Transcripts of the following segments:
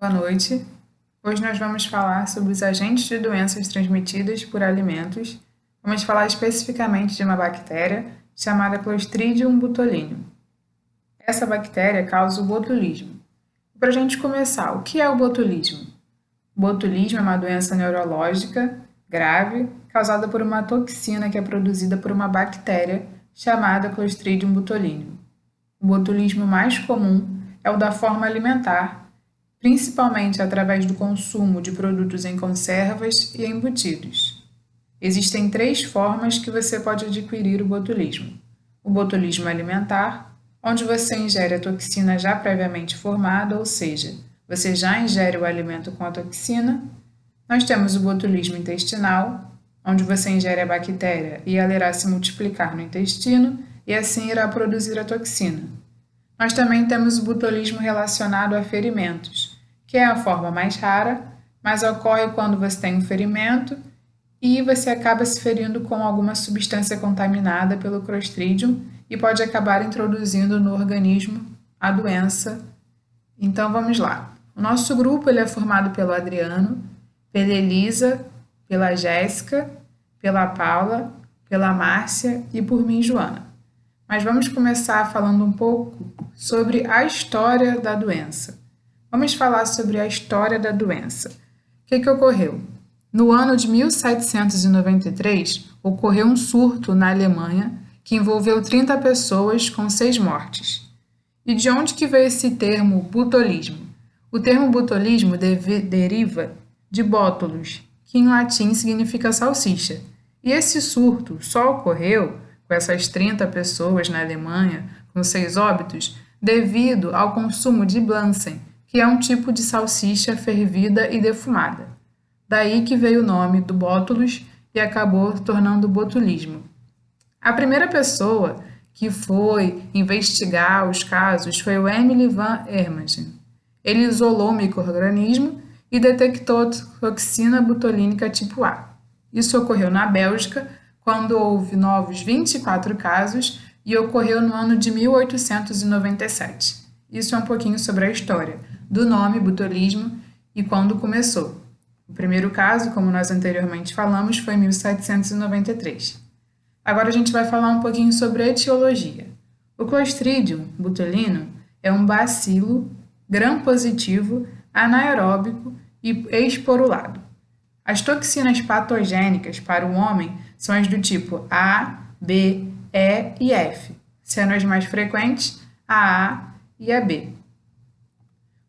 Boa noite. Hoje nós vamos falar sobre os agentes de doenças transmitidas por alimentos. Vamos falar especificamente de uma bactéria chamada Clostridium botulinum. Essa bactéria causa o botulismo. Para a gente começar, o que é o botulismo? O botulismo é uma doença neurológica grave causada por uma toxina que é produzida por uma bactéria chamada Clostridium botulinum. O botulismo mais comum é o da forma alimentar, principalmente através do consumo de produtos em conservas e embutidos. Existem três formas que você pode adquirir o botulismo: o botulismo alimentar, onde você ingere a toxina já previamente formada, ou seja, você já ingere o alimento com a toxina. Nós temos o botulismo intestinal, onde você ingere a bactéria e ela irá se multiplicar no intestino e assim irá produzir a toxina. Nós também temos o botulismo relacionado a ferimentos, que é a forma mais rara, mas ocorre quando você tem um ferimento e você acaba se ferindo com alguma substância contaminada pelo Clostridium e pode acabar introduzindo no organismo a doença. Então vamos lá. O nosso grupo ele é formado pelo Adriano, pela Elisa, pela Jéssica, pela Paula, pela Márcia e por mim, Joana. Mas vamos começar falando um pouco sobre a história da doença. Vamos falar sobre a história da doença. O que ocorreu? No ano de 1793, ocorreu um surto na Alemanha que envolveu 30 pessoas com 6 mortes. E de onde que veio esse termo botulismo? O termo botulismo deriva de bótulos, que em latim significa salsicha. E esse surto só ocorreu com essas 30 pessoas na Alemanha, com 6 óbitos, devido ao consumo de Blansen, que é um tipo de salsicha fervida e defumada. Daí que veio o nome do bótulos e acabou tornando botulismo. A primeira pessoa que foi investigar os casos foi o Emily van Hermegen. Ele isolou o micro-organismo e detectou toxina botulínica tipo A. Isso ocorreu na Bélgica, quando houve novos 24 casos e ocorreu no ano de 1897. Isso é um pouquinho sobre a história do nome botulismo e quando começou. O primeiro caso, como nós anteriormente falamos, foi em 1793. Agora a gente vai falar um pouquinho sobre a etiologia. O Clostridium botulinum é um bacilo gram-positivo, anaeróbico e esporulado. As toxinas patogênicas para o homem são as do tipo A, B, E e F, sendo as mais frequentes a e a B.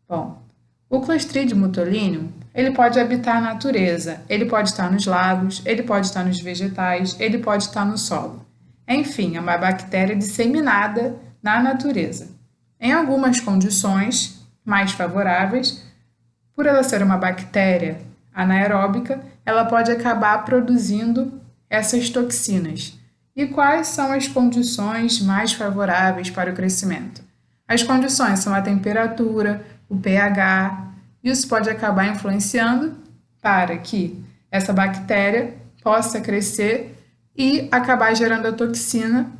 Bom, o Clostridium botulinum ele pode habitar a natureza, ele pode estar nos lagos, ele pode estar nos vegetais, ele pode estar no solo. Enfim, é uma bactéria disseminada na natureza. Em algumas condições mais favoráveis, por ela ser uma bactéria anaeróbica, ela pode acabar produzindo essas toxinas. E quais são as condições mais favoráveis para o crescimento? As condições são a temperatura, o pH. Isso pode acabar influenciando para que essa bactéria possa crescer e acabar gerando a toxina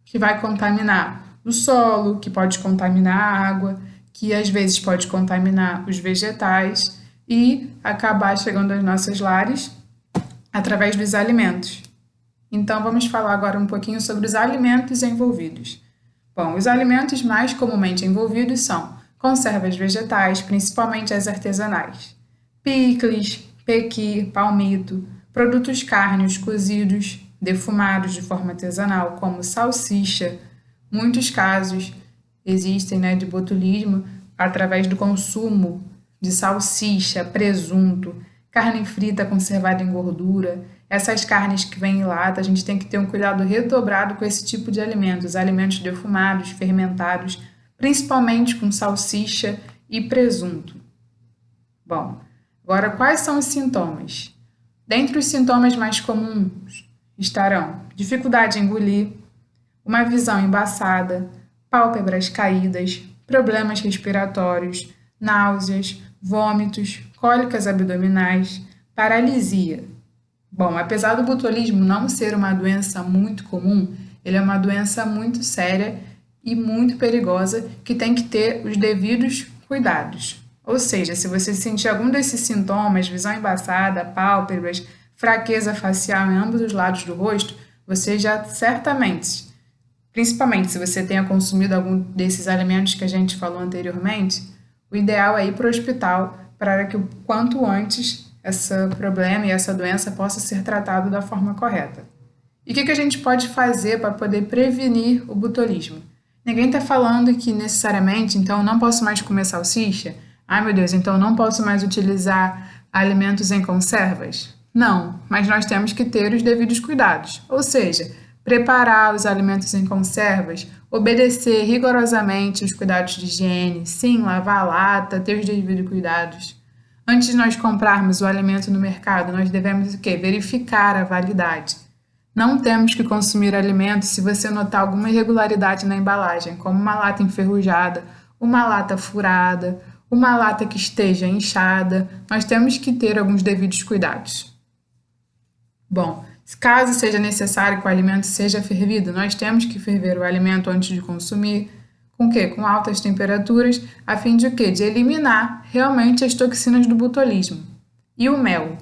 que vai contaminar o solo, que pode contaminar a água, que às vezes pode contaminar os vegetais e acabar chegando aos nossos lares através dos alimentos. Então, vamos falar agora um pouquinho sobre os alimentos envolvidos. Bom, os alimentos mais comumente envolvidos são conservas vegetais, principalmente as artesanais, picles, pequi, palmito, produtos cárneos cozidos, defumados de forma artesanal, como salsicha. Muitos casos existem, de botulismo através do consumo de salsicha, presunto, carne frita conservada em gordura. Essas carnes que vêm em lata, a gente tem que ter um cuidado redobrado com esse tipo de alimentos, alimentos defumados, fermentados, principalmente com salsicha e presunto. Bom, agora quais são os sintomas? Dentre os sintomas mais comuns estarão dificuldade em engolir, uma visão embaçada, pálpebras caídas, problemas respiratórios, náuseas, vômitos, cólicas abdominais, paralisia. Bom, apesar do botulismo não ser uma doença muito comum, ele é uma doença muito séria e muito perigosa que tem que ter os devidos cuidados. Ou seja, se você sentir algum desses sintomas, visão embaçada, pálpebras, fraqueza facial em ambos os lados do rosto, você já certamente, principalmente se você tenha consumido algum desses alimentos que a gente falou anteriormente, o ideal é ir para o hospital para que o quanto antes esse problema e essa doença possa ser tratado da forma correta. E o que a gente pode fazer para poder prevenir o botulismo? Ninguém está falando que necessariamente, então, não posso mais comer salsicha? Ai, meu Deus, então não posso mais utilizar alimentos em conservas? Não, mas nós temos que ter os devidos cuidados. Ou seja, preparar os alimentos em conservas, obedecer rigorosamente os cuidados de higiene, sim, lavar a lata, ter os devidos cuidados. Antes de nós comprarmos o alimento no mercado, nós devemos o quê? Verificar a validade. Não temos que consumir alimentos se você notar alguma irregularidade na embalagem, como uma lata enferrujada, uma lata furada, uma lata que esteja inchada. Nós temos que ter alguns devidos cuidados. Bom, caso seja necessário que o alimento seja fervido, nós temos que ferver o alimento antes de consumir. Com o quê? Com altas temperaturas, a fim de o quê? De eliminar realmente as toxinas do botulismo. E o mel?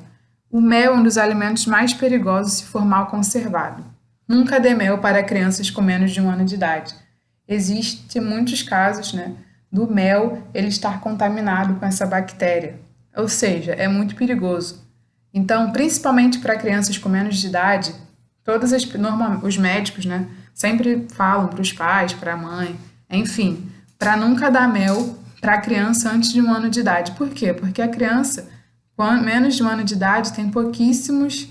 O mel é um dos alimentos mais perigosos se for mal conservado. Nunca dê mel para crianças com menos de 1 ano de idade. Existem muitos casos, do mel ele estar contaminado com essa bactéria. Ou seja, é muito perigoso. Então, principalmente para crianças com menos de idade, os médicos, sempre falam para os pais, para a mãe, enfim, para nunca dar mel para a criança antes de 1 ano de idade. Por quê? Porque a criança com menos de 1 ano de idade tem pouquíssimos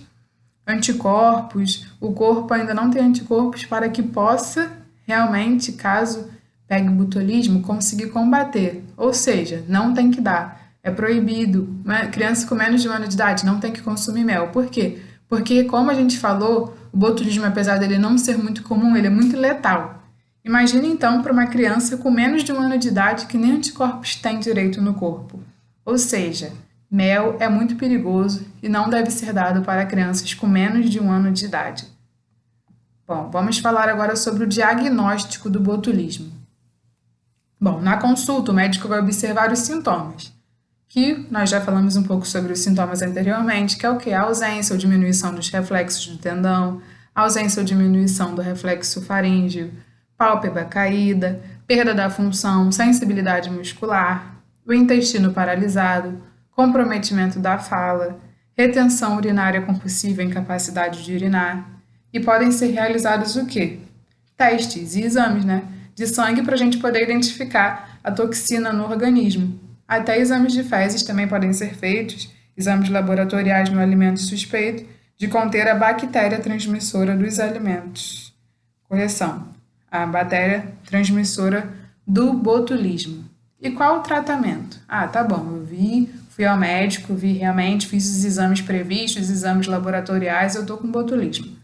anticorpos, o corpo ainda não tem anticorpos para que possa realmente, caso pegue o botulismo, conseguir combater. Ou seja, não tem que dar. É proibido. Uma criança com menos de 1 ano de idade não tem que consumir mel. Por quê? Porque, como a gente falou, o botulismo, apesar dele não ser muito comum, ele é muito letal. Imagine, então, para uma criança com menos de 1 ano de idade que nem anticorpos tem direito no corpo. Ou seja, mel é muito perigoso e não deve ser dado para crianças com menos de 1 ano de idade. Bom, vamos falar agora sobre o diagnóstico do botulismo. Bom, na consulta, o médico vai observar os sintomas, que nós já falamos um pouco sobre os sintomas anteriormente, que é o quê? A ausência ou diminuição dos reflexos do tendão, ausência ou diminuição do reflexo faríngeo, pálpebra caída, perda da função, sensibilidade muscular, o intestino paralisado, comprometimento da fala, retenção urinária compulsiva e incapacidade de urinar. E podem ser realizados o quê? Testes e exames, de sangue para a gente poder identificar a toxina no organismo. Até exames de fezes também podem ser feitos, exames laboratoriais no alimento suspeito de conter a bactéria transmissora dos alimentos. Correção, a bactéria transmissora do botulismo. E qual o tratamento? Ah, tá bom, fui ao médico, fiz os exames previstos, os exames laboratoriais, eu tô com botulismo.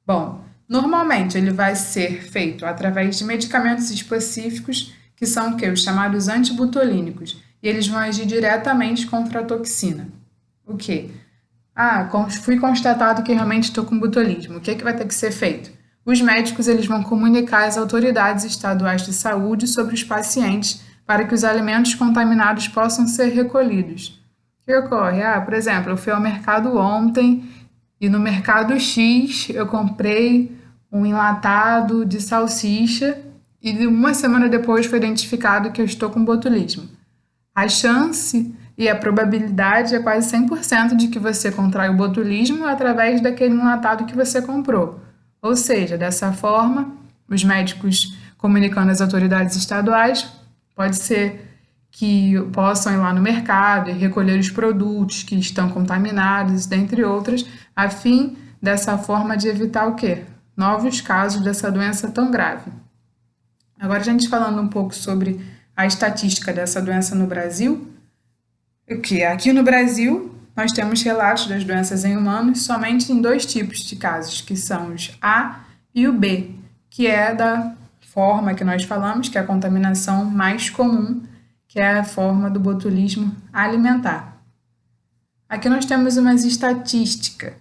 Bom, normalmente ele vai ser feito através de medicamentos específicos que são o quê? Os chamados antibutolínicos. E eles vão agir diretamente contra a toxina. O quê? Fui constatado que realmente estou com botulismo. O que vai ter que ser feito? Os médicos eles vão comunicar às autoridades estaduais de saúde sobre os pacientes para que os alimentos contaminados possam ser recolhidos. O que ocorre? Por exemplo, eu fui ao mercado ontem e no mercado X eu comprei um enlatado de salsicha e 1 semana depois foi identificado que eu estou com botulismo. A chance e a probabilidade é quase 100% de que você contrai o botulismo através daquele enlatado que você comprou. Ou seja, dessa forma, os médicos comunicando às autoridades estaduais, pode ser que possam ir lá no mercado e recolher os produtos que estão contaminados, dentre outras, a fim dessa forma de evitar o quê? Novos casos dessa doença tão grave. Agora, a gente falando um pouco sobre a estatística dessa doença no Brasil, aqui no Brasil nós temos relatos das doenças em humanos somente em 2 tipos de casos, que são os A e o B, que é da forma que nós falamos, que é a contaminação mais comum, que é a forma do botulismo alimentar. Aqui nós temos umas estatísticas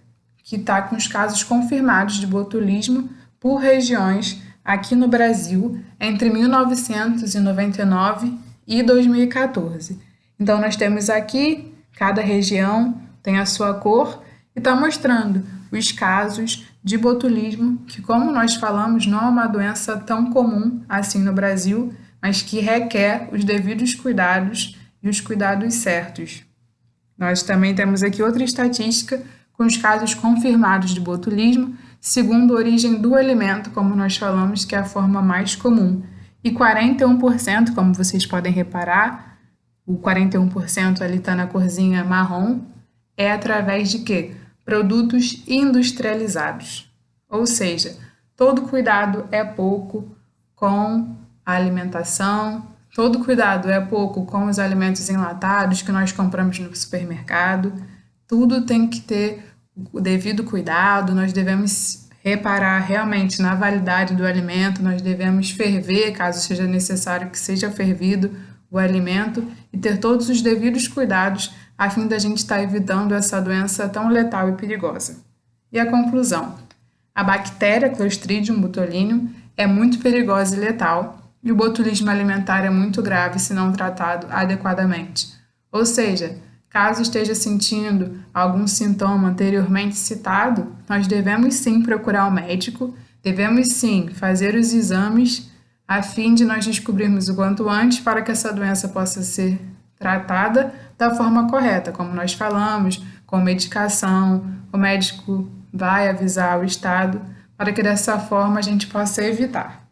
que está com os casos confirmados de botulismo por regiões aqui no Brasil entre 1999 e 2014. Então, nós temos aqui, cada região tem a sua cor e está mostrando os casos de botulismo, que, como nós falamos, não é uma doença tão comum assim no Brasil, mas que requer os devidos cuidados e os cuidados certos. Nós também temos aqui outra estatística com os casos confirmados de botulismo, segundo a origem do alimento, como nós falamos, que é a forma mais comum. E 41%, como vocês podem reparar, o 41% ali está na corzinha marrom, é através de quê? Produtos industrializados. Ou seja, todo cuidado é pouco com a alimentação, todo cuidado é pouco com os alimentos enlatados que nós compramos no supermercado. Tudo tem que ter o devido cuidado, nós devemos reparar realmente na validade do alimento, nós devemos ferver, caso seja necessário que seja fervido o alimento, e ter todos os devidos cuidados a fim da gente estar evitando essa doença tão letal e perigosa. E a conclusão? A bactéria Clostridium botulinum é muito perigosa e letal, e o botulismo alimentar é muito grave se não tratado adequadamente. Ou seja, caso esteja sentindo algum sintoma anteriormente citado, nós devemos sim procurar o médico, devemos sim fazer os exames a fim de nós descobrirmos o quanto antes para que essa doença possa ser tratada da forma correta, como nós falamos, com medicação, o médico vai avisar o estado para que dessa forma a gente possa evitar.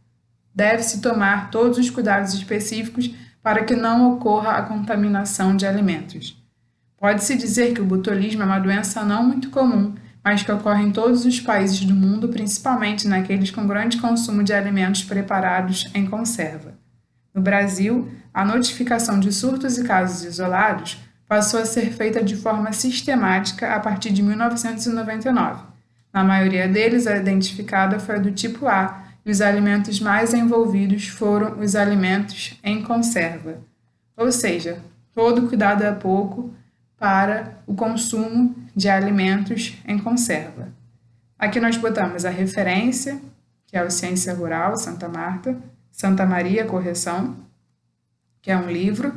Deve-se tomar todos os cuidados específicos para que não ocorra a contaminação de alimentos. Pode-se dizer que o botulismo é uma doença não muito comum, mas que ocorre em todos os países do mundo, principalmente naqueles com grande consumo de alimentos preparados em conserva. No Brasil, a notificação de surtos e casos isolados passou a ser feita de forma sistemática a partir de 1999. Na maioria deles, a identificada foi a do tipo A, e os alimentos mais envolvidos foram os alimentos em conserva. Ou seja, todo cuidado é pouco para o consumo de alimentos em conserva. Aqui nós botamos a referência, que é o Ciência Rural Santa Maria, correção, que é um livro,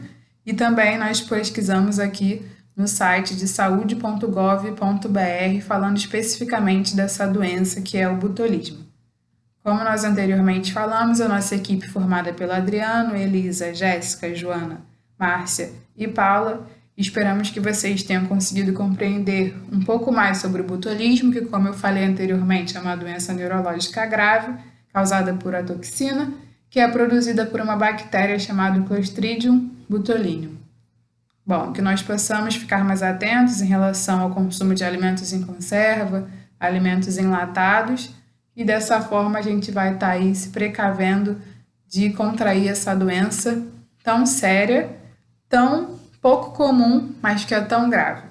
e também nós pesquisamos aqui no site de saude.gov.br falando especificamente dessa doença que é o botulismo. Como nós anteriormente falamos, a nossa equipe formada pelo Adriano, Elisa, Jéssica, Joana, Márcia e Paula, esperamos que vocês tenham conseguido compreender um pouco mais sobre o botulismo, que, como eu falei anteriormente, é uma doença neurológica grave, causada por atoxina, que é produzida por uma bactéria chamada Clostridium botulinum. Bom, que nós possamos ficar mais atentos em relação ao consumo de alimentos em conserva, alimentos enlatados, e dessa forma a gente vai estar aí se precavendo de contrair essa doença tão séria, tão pouco comum, mas que é tão grave.